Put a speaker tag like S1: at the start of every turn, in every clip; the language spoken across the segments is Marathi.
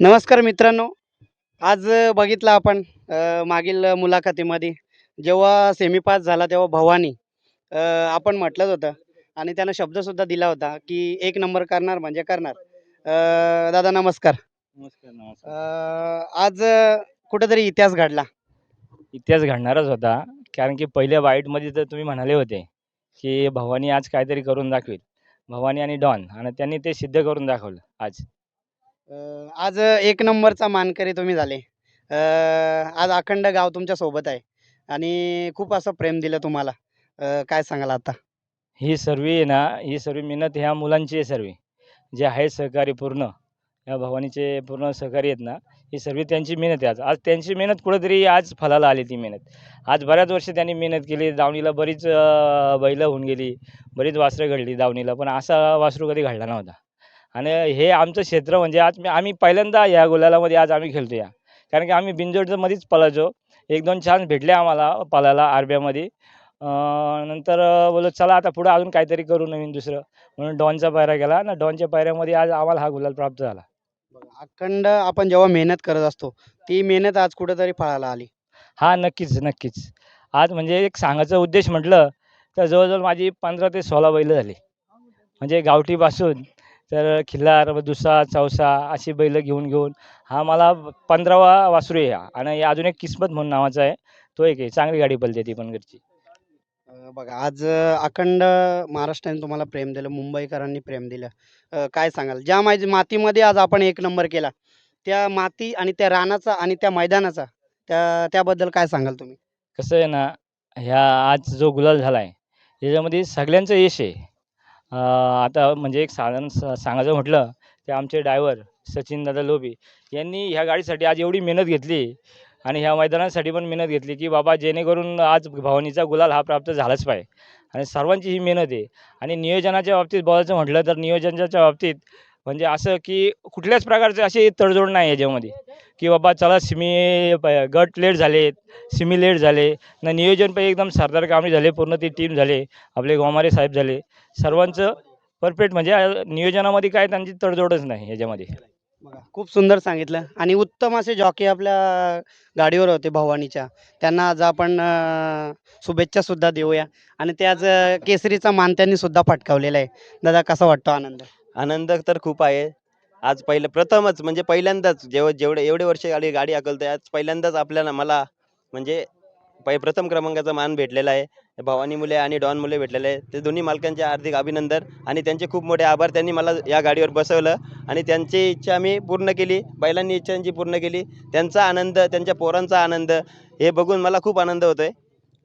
S1: नमस्कार मित्रांनो. आज बघितलं आपण मागील मुलाखतीमध्ये जेव्हा सेमी पास झाला तेव्हा भवानी आपण म्हटलंच होतं आणि त्यानं शब्दसुद्धा दिला होता की एक नंबर करणार म्हणजे करणार. दादा नमस्कार.
S2: नमस्कार, नमस्कार.
S1: आज कुठेतरी इतिहास घडला.
S2: इतिहास घडणारच होता. कारण की पहिल्या बाईटमध्ये तर तुम्ही म्हणाले होते, की भवानी आज काहीतरी करून दाखवेल. भवानी आणि डॉन आणि त्यांनी ते सिद्ध करून दाखवलं आज.
S1: आज एक नंबरचा मानकरी तुम्ही झाले. आज अखंड गाव तुमच्या सोबत आहे आणि खूप असं प्रेम दिलं तुम्हाला. काय सांगाल आता?
S2: ही सर्व आहे ना, ही सर्व मेहनत ह्या मुलांची आहे सर्व. जे आहेत सहकारी पूर्ण, या भवानीचे पूर्ण सहकारी आहेत ना, ही सर्व त्यांची मेहनत आहे आज. आज त्यांची मेहनत कुठेतरी आज फळाला आली ती मेहनत. आज बऱ्याच वर्ष त्यांनी मेहनत केली. दावणीला बरीच बैलं होऊन गेली, बरीच वासरं घडली दावणीला, पण असा वासरू कधी घडला नव्हता. आणि हे आमचं क्षेत्र म्हणजे आज आम्ही पहिल्यांदा या गुलालामध्ये आज आम्ही खेळतो या. कारण की आम्ही बिनजोडमध्येच पळायचो. 1-2 चान्स भेटले आम्हाला पळायला आरब्यामध्ये. नंतर बोललो चला आता पुढे अजून काहीतरी करू नवीन दुसरं. म्हणून डॉनचा पायरा केला आणि डॉनच्या पायऱ्यामध्ये आज आम्हाला हा गुलाल प्राप्त झाला.
S1: बघा, अखंड आपण जेव्हा मेहनत करत असतो, ती मेहनत आज कुठेतरी फळाला आली.
S2: हां, नक्कीच, नक्कीच. आज म्हणजे एक सांगायचा उद्देश म्हटलं, तर जवळ माझी 15 ते 16 बैलं झाली. म्हणजे गावठीपासून तर खिल्लार, दुसा, चौसा अशी बैलं घेऊन हा मला 15वा वासरू आहे हा आणि अजून एक किस्मत म्हणून नावाचा आहे. तो एक आहे. चांगली गाडी पळते ती पण घरची.
S1: बघा आज अखंड महाराष्ट्राने तुम्हाला प्रेम दिलं, मुंबईकरांनी प्रेम दिलं. काय सांगाल? ज्या मातीमध्ये आज आपण एक नंबर केला, त्या माती आणि त्या रानाचा आणि त्या मैदानाचा त्याबद्दल काय सांगाल तुम्ही?
S2: कसं आहे ना, ह्या आज जो गुलाल झाला आहे, याच्यामध्ये सगळ्यांचं यश आहे. आता म्हणजे एक साधारण सांगायचं म्हटलं, तर आमचे ड्रायव्हर सचिनदादा लोबे यांनी ह्या गाडीसाठी आज एवढी मेहनत घेतली आणि ह्या मैदानासाठी पण मेहनत घेतली, की बाबा जेणेकरून आज भवानीचा गुलाल हा प्राप्त झालाच पाहिजे आणि सर्वांची ही मेहनत आहे. आणि नियोजनाच्या बाबतीत बोलायचं म्हटलं, तर नियोजनाच्या बाबतीत म्हणजे असं, की कुठल्याच प्रकारचे अशी तडजोड नाही याच्यामध्ये, की बाबा चला गट लेट झालेत, सेमी लेट झाले. नियोजन पण एकदम सरदार कामे झाले. पूर्ण ती टीम झाले. आपले गोमारे साहेब झाले. सर्वांचं परफेक्ट म्हणजे नियोजनामध्ये काय त्यांची तडजोडच नाही याच्यामध्ये.
S1: बघा, खूप सुंदर सांगितलं आणि उत्तम असे जॉकी आपल्या गाडीवर होते भवानीच्या. त्यांना आज आपण शुभेच्छासुद्धा देऊया आणि ते आज केसरीचा मान त्यांनी सुद्धा पटकावलेला आहे. दादा कसा वाटतो आनंद?
S3: आनंद तर खूप आहे. आज पहिलं प्रथमच म्हणजे पहिल्यांदाच जेवढे एवढे वर्ष गाडी गाडी हाकलतोय, आज पहिल्यांदाच आपल्याला मला म्हणजे प्रथम क्रमांकाचा मान भेटलेला आहे. भवानी मुले आणि डॉन मुले भेटलेले आहे. ते दोन्ही मालकांचे हार्दिक अभिनंदन आणि त्यांचे खूप मोठे आभार. त्यांनी मला या गाडीवर बसवलं आणि त्यांची इच्छा मी पूर्ण केली. बैलांनी इच्छा त्यांची पूर्ण केली. त्यांचा आनंद, त्यांच्या पोरांचा आनंद हे बघून मला खूप आनंद होतोय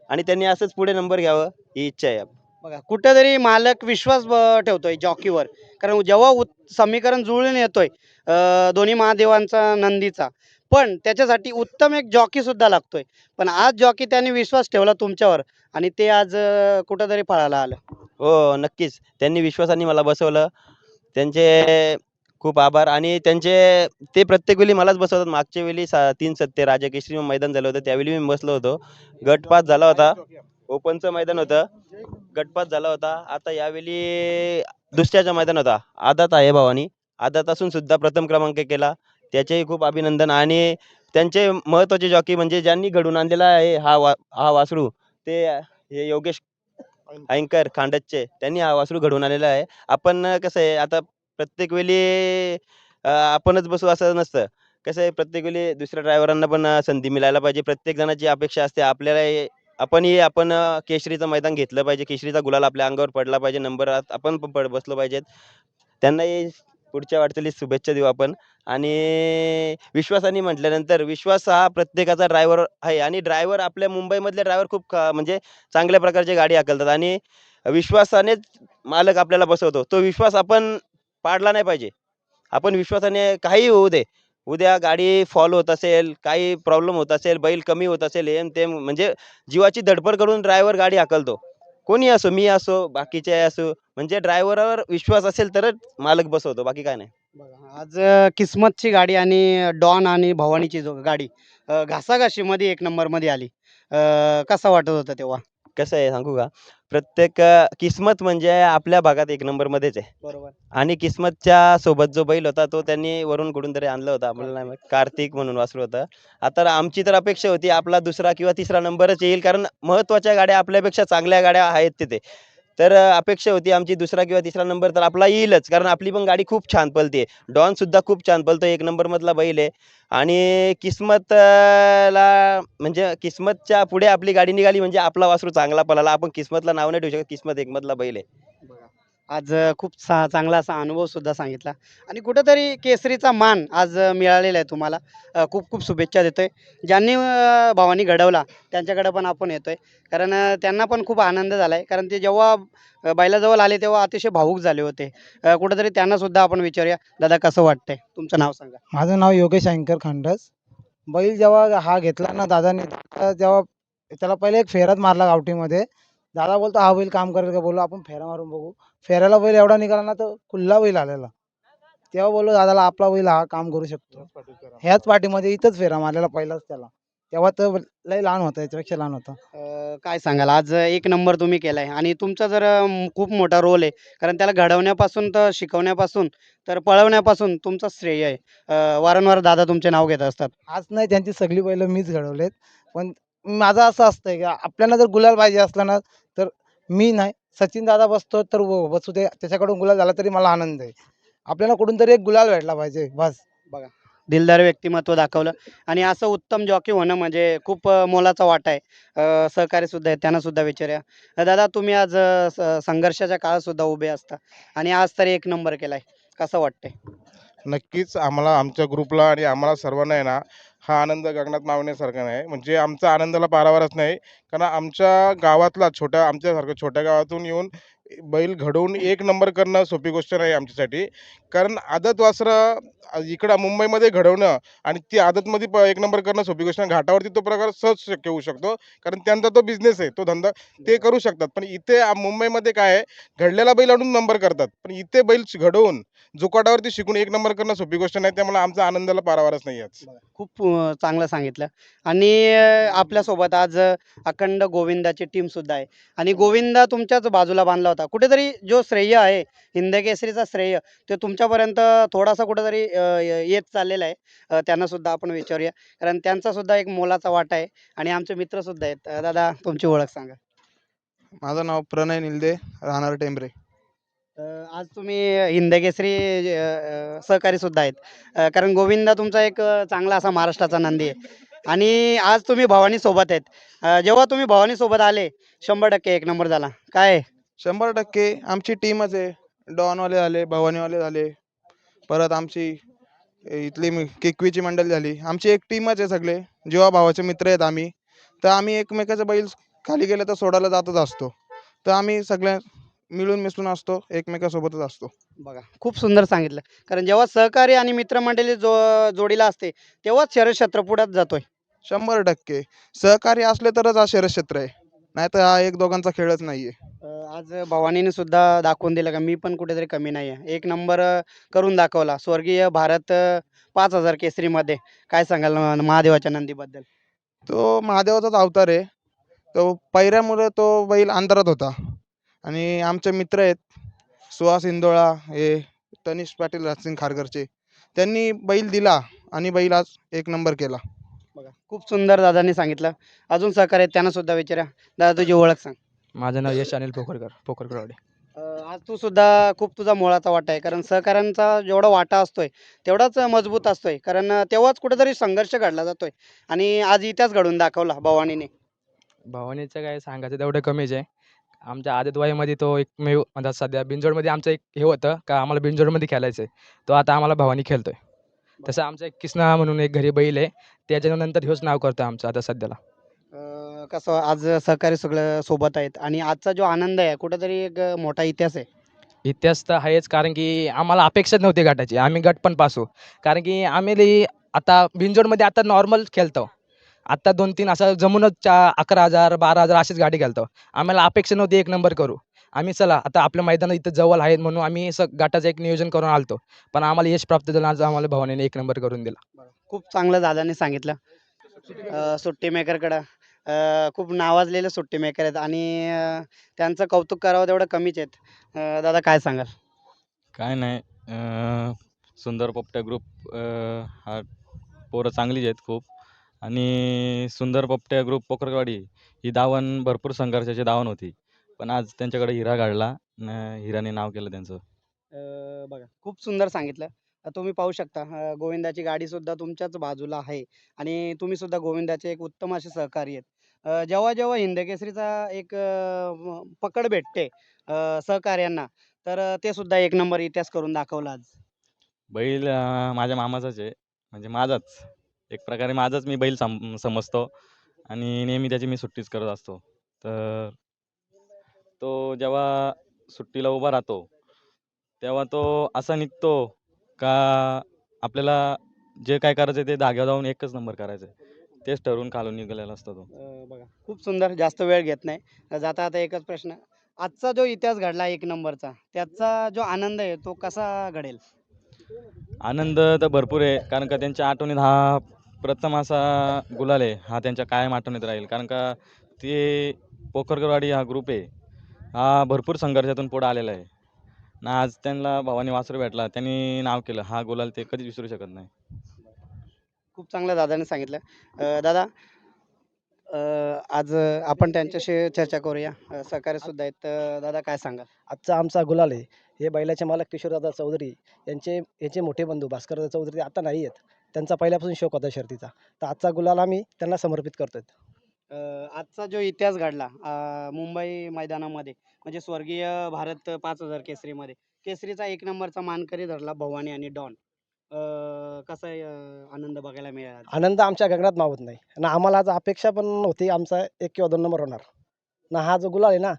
S3: आणि त्यांनी असंच पुढे नंबर घ्यावं ही इच्छा आहे.
S1: बघा, कुठेतरी मालक विश्वास ठेवतोय जॉकीवर. कारण जेव्हा समीकरण जुळून येतोय दोन्ही महादेवांचा, नंदीचा, पण त्याच्यासाठी उत्तम एक जॉकी सुद्धा लागतोय. पण आज जॉकी त्यांनी विश्वास ठेवला तुमच्यावर आणि ते आज कुठेतरी फळाला आलं.
S3: हो, नक्कीच. त्यांनी विश्वासाने मला बसवलं. त्यांचे खूप आभार आणि ते प्रत्येक वेळी मलाच बसवतात. मागच्या वेळी 3 सत्ते राजा केसरी मैदान झालं होतं. त्यावेळी मी बसलो होतो. गटपास झाला होता. ओपनचं मैदान होतं. गटपास झाला होता. आता यावेळी दुसऱ्याचा मैदान होता. आदात आहे भावानी. आदात असून सुद्धा प्रथम क्रमांक केला. त्याचेही खूप अभिनंदन आणि त्यांचे महत्त्वाचे जॉकी म्हणजे ज्यांनी घडवून आणलेला आहे हा वासरू ते हे योगेश अँकर खांडसचे त्यांनी हा वासरू घडवून आणलेला आहे. आपण कसं आहे आता प्रत्येक वेळी आपणच बसू असं नसतं. कसं आहे प्रत्येक वेळी दुसऱ्या ड्रायव्हरांना पण संधी मिळायला पाहिजे. प्रत्येक जणाची अपेक्षा असते आपल्याला आपण केशरीचं मैदान घेतलं पाहिजे. केशरीचा गुलाल आपल्या अंगावर पडला पाहिजे. नंबरात आपण पण बसलो पाहिजेत. त्यांनाही पुढच्या वाटचालीस शुभेच्छा देऊ आपण आणि विश्वासाने म्हटल्यानंतर विश्वास हा प्रत्येकाचा ड्रायव्हर आहे आणि ड्रायव्हर आपल्या मुंबईमधले ड्रायव्हर खूप म्हणजे चांगल्या प्रकारची गाडी हाकलतात आणि विश्वासानेच मालक आपल्याला बसवतो. तो विश्वास आपण पाडला नाही पाहिजे. आपण विश्वासाने काहीही होऊ दे. उद्या गाडी फॉल होत असेल, काही प्रॉब्लेम होत असेल, बैल कमी होत असेल, हे न ते म्हणजे जीवाची धडपड करून ड्रायव्हर गाडी हाकलतो. कोणी असो, मी असो, बाकीचे असो, म्हणजे ड्रायव्हरवर विश्वास असेल तरच मालक बसवतो, बाकी काय नाही.
S1: बघा, आज किस्मतची गाडी आणि डॉन आणि भवानीची गाडी घासाघाशीमध्ये एक नंबरमध्ये आली. कसं वाटत होतं तेव्हा?
S3: कसं आहे सांगू का? प्रत्येक किस्मत म्हणजे आपल्या भागात एक नंबरमध्येच आहे.
S1: बरोबर.
S3: आणि किस्मतच्या सोबत जो बैल होता तो त्यांनी वरून कुठून तरी आणलं होतं आपल्याला नाही माहित. कार्तिक म्हणून वासरू होतं. आता आमची तर अपेक्षा होती आपला दुसरा किंवा तिसरा नंबरच येईल, कारण महत्त्वाच्या गाड्या आपल्यापेक्षा चांगल्या गाड्या आहेत तिथे. तर अपेक्षा होती आमची दुसरा किंवा तिसरा नंबर तर आपला येईलच, कारण आपली पण गाडी खूप छान पळते. डॉनसुद्धा खूप छान पळतो, एक नंबरमधला बैल आहे. आणि किस्मत ला म्हणजे किस्मतच्या पुढे आपली गाडी निघाली म्हणजे आपला वासरू चांगला पळाला. आपण किस्मतला नाव नाही ठेवू शकत, किस्मत एकमधला बैल आहे.
S1: बघा. आज खूप चांगला असा अनुभव सुद्धा सांगितला आणि कुठेतरी केसरीचा मान आज मिळालेला आहे तुम्हाला. खूप खूप शुभेच्छा देतोय. ज्यांनी भावानी घडवला त्यांच्याकडे पण आपण येतोय. कारण त्यांना पण खूप आनंद झाला आहे. कारण ते जेव्हा बैलाजवळ आले तेव्हा अतिशय भावूक झाले होते. कुठेतरी त्यांना सुद्धा आपण विचारूया. दादा कसं वाटतंय? तुमचं नाव सांगा.
S4: माझं नाव योगेश अँकर खंडस. बैल जेव्हा हा घेतला ना दादाने, जेव्हा त्याला पहिले एक फेराच मारला गावठीमध्ये. दादा बोलतो हा बैल काम करेल का? बोललो आपण फेरा मारून बघू. फेऱ्याला बैल एवढा निघाला ना तर खुल्ला बैल आलेला. तेव्हा बोललो दादाला आपला बैल हा काम करू शकतो. ह्याच पाठीमध्ये इथंच फेरा मारलेला पहिलाच त्याला. तेव्हा तर लय लहान होता, याच्यापेक्षा लहान होता.
S1: काय सांगाल आज एक नंबर तुम्ही केलाय आणि तुमचा जर खूप मोठा रोल आहे. कारण त्याला घडवण्यापासून तर शिकवण्यापासून तर पळवण्यापासून तुमचं श्रेय आहे. वारंवार दादा तुमचे नाव घेत असतात.
S4: आज नाही त्यांची सगळी बैल मीच घडवलेत. पण माझं असं असतंय की आपल्याला जर गुलाल पाहिजे असला ना तर मी नाही सचिन दादा बसतो तर बसू दे, त्याच्याकडून गुलाल झाला तरी मला आनंद आहे. आपल्याला कुठून तरी एक गुलाल भेटला पाहिजे बस.
S1: बघा, दिलदार व्यक्तिमत्व दाखवलं आणि असं उत्तम जॉकी होणं म्हणजे खूप मोलाचा वाटा आहे. सहकारी सुद्धा आहे, त्यांना सुद्धा विचारूया. दादा तुम्ही आज संघर्षाच्या काळात सुद्धा उभे असता आणि आज तरी एक नंबर केलाय. कसं वाटतंय?
S5: नक्कीच आम्हाला आमच्या ग्रुपला आणि आम्हाला सर्वांना आहे ना, हा आनंद गगनात मावण्यासारखा नाही. म्हणजे आमचा आनंदाला पारावारच नाही. कारण आमच्या गावातला आमच्यासारख्या छोट्या गावातून येऊन बैल घडवून एक नंबर करणं सोपी गोष्ट नाही आमच्यासाठी. कारण आदत वासरं इकडं मुंबईमध्ये घडवणं आणि ती आदतमध्ये एक नंबर करणं सोपी गोष्ट नाही. घाटावरती तो प्रकार सहज शक्य होऊ शकतो. कारण त्यांचा तो बिझनेस आहे, तो धंदा ते करू शकतात. पण इथे मुंबईमध्ये काय आहे, घडलेला बैल आणून नंबर करतात. पण इथे बैल घडवून जुकाटावरती शिकून एक नंबर करणं सोपी गोष्ट नाही. त्यामुळे आमचा आनंदाला पारावारच नाही आहे.
S1: खूप चांगलं सांगितलं आणि आपल्यासोबत आज अखंड गोविंदाची टीम सुद्धा आहे आणि गोविंदा तुमच्याच बाजूला बांधला होता. कुठेतरी जो श्रेय आहे हिंदकेसरीचा श्रेय ते तुमच्यापर्यंत थोडासा कुठेतरी येत चाललेला आहे. त्यांना सुद्धा आपण विचारूया कारण त्यांचा सुद्धा एक मोलाचा वाटा आहे आणि आमचे मित्र सुद्धा आहेत. दादा तुमची ओळख सांगा.
S6: माझं नाव प्रणय निलदे, राहणार टेंबरे.
S1: आज तुम्ही हिंदकेसरी सहकारी सुद्धा आहेत. कारण गोविंदा तुमचा एक चांगला असा महाराष्ट्राचा नंदी आहे आणि आज तुम्ही भवानी सोबत आहेत. जेव्हा तुम्ही भवानी सोबत आले 100% एक नंबर झाला. काय आहे?
S6: 100% आमची टीमच आहे. डॉनवाले झाले, भवानीवाले झाले, परत आमची इथली किकवीची मंडळी झाली. आमची एक टीमच आहे सगळे. जेव्हा भावाचे मित्र आहेत आम्ही, तर आम्ही एकमेकाचा बैल खाली गेलं तर सोडायला जातच असतो. तर आम्ही सगळ्या मिळून मिसळून असतो, एकमेकांसोबतच असतो.
S1: बघा, खूप सुंदर सांगितलं. कारण जेव्हा सहकारी आणि मित्रमंडळी जोडीला असते, तेव्हाच शरक्षेत्र पुढ्यात जातोय.
S6: 100% सहकारी असले तरच हा शरक्षेत्र आहे. नाहीतर हा एक दोघांचा खेळच नाहीये.
S1: आज भवानीने सुद्धा दाखवून दिलं का मी पण कुठेतरी कमी नाही आहे. एक नंबर करून दाखवला. स्वर्गीय भारत 5000 केसरीमध्ये. काय सांगाल महादेवाच्या नंदीबद्दल?
S6: तो महादेवाचाच अवतार आहे. तो पैऱ्यामुळे तो बैल अंधारात होता आणि आमचे मित्र आहेत सुहास इंदोळा, हे तनिष पाटील, राजसिंग खारघरचे, त्यांनी बैल दिला आणि बैल आज एक नंबर केला.
S1: बघा, खूप सुंदर दादांनी सांगितलं. अजून सहकारी आहेत त्यांना सुद्धा विचारा. दादा तुझी ओळख सांग.
S7: माझं नाव यश अनिल पोखरकरवाडे.
S1: आज तू सुद्धा खूप तुझा मोलाचा वाटा आहे. कारण सहकाऱ्यांचा जेवढा वाटा असतोय, तेवढाच मजबूत असतोय. कारण तेव्हाच कुठेतरी संघर्ष घडला जातोय आणि आज इतिहास घडवून दाखवला भवानीने.
S7: भावानीचं काय सांगायचं तेवढं कमीच आहे. आमच्या आदतवयामध्ये तो एकमेव म्हणजे सध्या बिनजोडमध्ये आमचं एक हे होतं का आम्हाला बिनजोडमध्ये खेळायचं आहे. तो आता आम्हाला भावानी खेळतोय. तसं आमचा एक किसना म्हणून एक घरी बैल आहे. त्याच्यानंतर ह्योच नाव करतो आमचं आता सध्याला.
S1: कसं आज सहकारी सगळं सोबत आहेत आणि आजचा जो आनंद आहे कुठेतरी एक मोठा इतिहास आहे.
S7: इतिहास तर आहेच, कारण की आम्हाला अपेक्षाच नव्हती गटाची. आम्ही गट पण पासू. कारण की आम्ही आता बिनजोडमध्ये आता नॉर्मल खेळतो. आता 2-3 असं जमूनच 11,000 12,000 अशीच गाडी घालतो. आम्हाला अपेक्षा नव्हती एक नंबर करू. आम्ही चला आता आपल्या मैदानात इथं जवळ आहेत म्हणून आम्ही असं गटाचं एक नियोजन करून आलतो. पण आम्हाला यश प्राप्त झालं. आज आम्हाला भवानीने एक नंबर करून दिला.
S1: खूप चांगलं दादांनी सांगितलं. सुट्टी मेकरकडं खूप नावाजलेले सुट्टी मेकर आहेत आणि त्यांचं कौतुक करावं तेवढं कमीच आहेत. दादा काय सांगाल?
S8: काय नाही सुंदर पोपट्या ग्रुप हा पोरं चांगलीच आहेत खूप आणि सुंदर पोपट्या ग्रुप पोखरवाडी ही धावण भरपूर संघर्षाची धावण होती पण आज त्यांच्याकडे हिरा काढला हिराने नाव केलं त्यांचं.
S1: बघा खूप सुंदर सांगितलं. तुम्ही पाहू शकता गोविंदाची गाडी सुद्धा तुमच्याच बाजूला आहे आणि तुम्ही सुद्धा गोविंदाचे एक उत्तम असे सहकारी आहेत. जेव्हा जेव्हा हिंदकेसरीचा एक पकड भेटते सहकार्यांना तर ते सुद्धा एक नंबर इतिहास करून दाखवला आज.
S8: बैल माझ्या मामाचाच आहे म्हणजे माझाच एक प्रकारे माझाच मी बैल समजतो आणि नेहमी त्याची मी सुट्टीच करत असतो. तर तो जेव्हा सुट्टीला उभा राहतो तेव्हा तो असा निघतो का आपल्याला जे काय करायचं ते धाग्यावर जाऊन एकच नंबर करायचं तेच ठरवून खालून निघालेला असतो तो.
S1: बघा खूप सुंदर, जास्त वेळ घेत नाही. जाता आता एकच प्रश्न, आजचा जो इतिहास घडला एक नंबरचा त्याचा जो आनंद आहे तो कसा घडेल?
S8: आनंद तर भरपूर आहे कारण का त्यांच्या आठवणीत हा प्रथम असा गुलाल आहे हा त्यांच्या कायम आठवणीत राहील कारण का ते पोखरकरवाडी हा ग्रुप आहे हा भरपूर संघर्षातून पुढे आलेला आहे ना आज त्यांना भावानी वासरू भेटला त्यांनी नाव केलं हा गुलाल ते कधीच विसरू शकत नाही.
S1: खूप चांगलं दादाने सांगितलं. दादा आज आपण त्यांच्याशी चर्चा करूया. सहकारी सुद्धा आहेत. दादा काय सांगाल?
S9: आजचा आमचा गुलाल आहे हे बैलाचे मालक किशोरदादा चौधरी यांचे मोठे बंधू भास्करदादा चौधरी आता नाही आहेत. त्यांचा पहिल्यापासून शौक होता शर्तीचा. तर आजचा गुलाल आम्ही त्यांना समर्पित करतोय.
S1: आजचा जो इतिहास घडला मुंबई मैदानामध्ये म्हणजे स्वर्गीय भारत 5000 केसरीमध्ये केसरीचा एक नंबरचा मानकरी धरला भवानी आणि डॉन. कसा आनंद बघायला मिळाला?
S9: आनंद आमच्या गगनात मावत नाही ना आम्हाला आज अपेक्षा पण होती आमचा 1 किंवा 2 नंबर होणार ना हा जो गुलाल आहे ना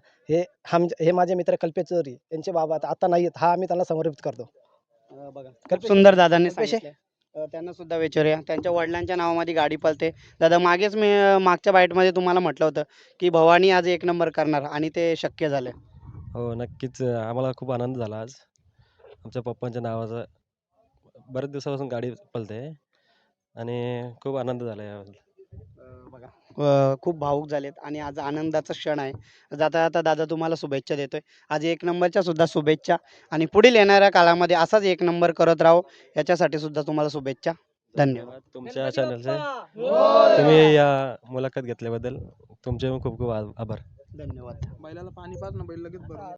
S9: हे माझे मित्र कल्पेश चौधरी यांचे बाबा आता नाही आहेत हा आम्ही त्यांना समर्पित करतो.
S1: बघा खूप
S9: कल्पेश-
S1: सुंदर दादांनी
S9: कल्पेश आहे.
S1: सांगितलं. त्यांना सुद्धा विचारूया. त्यांच्या वडिलांच्या नावामध्ये गाडी पळते. दादा मागेच मी मागच्या बाईटमध्ये तुम्हाला म्हटलं होतं की भवानी आज एक नंबर करणार आणि ते शक्य झालं.
S10: हो नक्कीच आम्हाला खूप आनंद झाला आज. आमच्या पप्पांच्या नावाचं बरेच दिवसापासून गाडी पळते आणि खूप आनंद झाला याबद्दल.
S1: बघा खूप भावूक झालेत आणि आज आनंदाचा क्षण आहे. जाता जाता दादा तुम्हाला शुभेच्छा देतोय. आज एक नंबरच्या सुद्धा शुभेच्छा आणि पुढील येणाऱ्या काळामध्ये असाच एक नंबर करत राहो याच्यासाठी सुद्धा तुम्हाला शुभेच्छा. धन्यवाद.
S10: तुमच्या चॅनलचे तुम्ही या मुलाखत घेतल्याबद्दल तुमचे खूप खूप आभार.
S1: धन्यवाद.
S6: बैलाला पाणी पाज ना बैल लगेच बरोबर